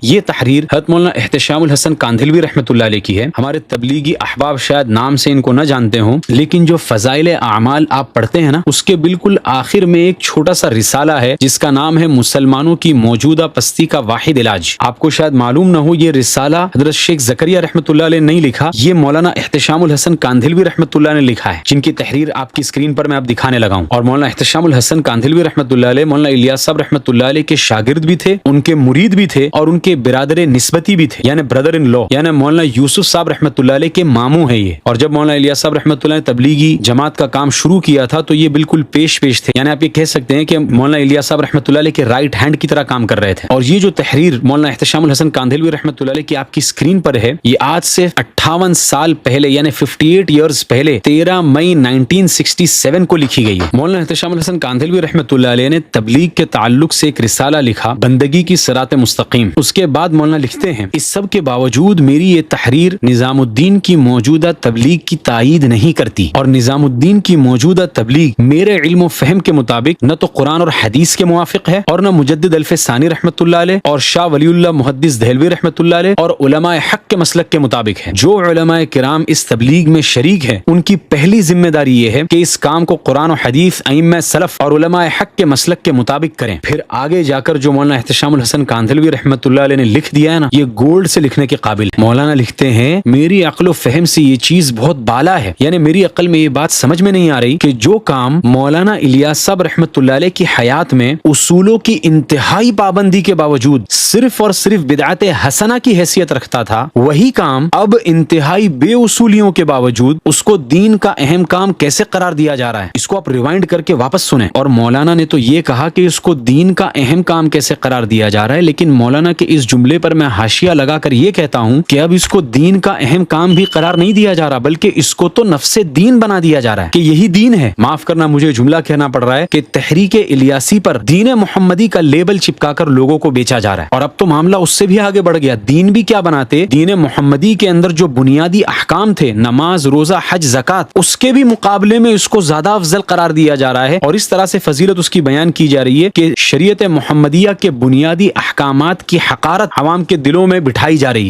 یہ تحریر حضرت مولانا احتشام الحسن کاندھلوی رحمۃ اللہ علیہ کی ہے۔ ہمارے تبلیغی احباب شاید نام سے ان کو نہ جانتے ہوں، لیکن جو فضائل اعمال آپ پڑھتے ہیں نا، اس کے بالکل آخر میں ایک چھوٹا سا رسالہ ہے جس کا نام ہے مسلمانوں کی موجودہ پستی کا واحد علاج۔ آپ کو شاید معلوم نہ ہو، یہ رسالہ حضرت شیخ زکریا رحمۃ اللہ علیہ نہیں لکھا، یہ مولانا احتشام الحسن کاندھلوی رحمۃ اللہ نے لکھا ہے، جن کی تحریر آپ کی اسکرین پر میں اب دکھانے لگا ہوں۔ اور مولانا احتشام الحسن کاندھلوی رحمۃ اللہ علیہ مولانا الیاس صاحب رحمۃ اللہ علیہ کے شاگرد بھی تھے، ان کے مرید بھی تھے، اور ان کے برادر نسبتی بھی تھے، یعنی بردر ان لو، یعنی مولانا یوسف صاحب رحمۃ اللہ علیہ کے ماموں ہیں یہ۔ اور جب مولانا الیاس صاحب رحمۃ اللہ نے تبلیغی جماعت کا کام شروع کیا تھا تو یہ بالکل پیش تھے، یعنی آپ یہ کہہ سکتے ہیں کہ مولانا الیاس صاحب رحمۃ اللہ علیہ کے رائٹ ہینڈ کی طرح کام کر رہے تھے۔ اور یہ جو تحریر مولانا احتشام الحسن کاندھلوی رحمۃ اللہ علیہ کی آپ کی اسکرین پر ہے، یہ آج سے 58 سال پہلے، یعنی 58 ایئرز پہلے 13 مئی 1967 کو لکھی گئی ہے۔ مولانا احتشام الحسن کاندھلوی رحمۃ اللہ علیہ نے تبلیغ کے تعلق سے ایک رسالہ لکھا، بندگی کی صراط مستقیم۔ اس کے بعد مولانا لکھتے ہیں، اس سب کے باوجود میری یہ تحریر نظام الدین کی موجودہ تبلیغ کی تائید نہیں کرتی، اور نظام الدین کی موجودہ تبلیغ میرے علم و فہم کے مطابق نہ تو قرآن اور حدیث کے موافق ہے، اور نہ مجدد الف ثانی رحمۃ اللہ علیہ اور شاہ ولی اللہ محدث دہلوی رحمۃ اللہ علیہ اور علماء حق کے مسلک کے مطابق ہے۔ جو علماء کرام اس تبلیغ میں شریک ہیں، ان کی پہلی ذمہ داری یہ ہے کہ اس کام کو قرآن و حدیث، ائمہ سلف اور علماء حق کے مسلک کے مطابق کریں۔ پھر آگے جا کر جو مولانا احتشام الحسن کاندھلوی رحمۃ اللہ علیہ نے لکھ دیا ہے نا، یہ گولڈ سے لکھنے کے قابل ہے۔ مولانا لکھتے ہیں، میری عقل و فہم سے یہ چیز بہت بالا ہے، یعنی میری عقل میں یہ بات سمجھ میں نہیں آ رہی کہ جو کام مولانا الیاس صاحب رحمۃ اللہ علیہ کی حیات میں اصولوں کی انتہائی پابندی کے باوجود صرف اور صرف بدعت حسنہ کی حیثیت رکھتا تھا، وہی کام اب انتہائی بے اصولیوں کے باوجود اس کو دین کا اہم کام کیسے قرار دیا جا رہا ہے۔ اس کو آپ ریوائنڈ کر کے واپس سنیں۔ اور مولانا نے تو یہ کہا کہ اس کو دین کا اہم کام کیسے قرار دیا جا رہا ہے، لیکن مولانا کے اس جملے پر میں حاشیہ لگا کر یہ کہتا ہوں کہ اب اس کو دین کا اہم کام بھی قرار نہیں دیا جا رہا، بلکہ اس کو تو نفس دین بنا دیا جا رہا ہے کہ یہی دین ہے۔ معاف کرنا، مجھے جملہ کہنا پڑ رہا ہے کہ تحریک الیاسی پر دین محمدی کا لیبل چپکا کر لوگوں کو بیچا جا رہا ہے۔ اور اب تو معاملہ اس سے بھی آگے بڑھ گیا، دین بھی کیا بناتے، دین محمدی کے اندر جو بنیادی احکام تھے، نماز، روزہ، حج، زکات، اس کے بھی مقابلے میں اس کو زیادہ افضل قرار دیا جا رہا ہے، اور اس طرح سے فضیلت اس کی بیان کی جا رہی ہے کہ شریعت محمدیہ کے بنیادی احکامات کی حقارت عوام کے دلوں میں بٹھائی جا رہی ہے۔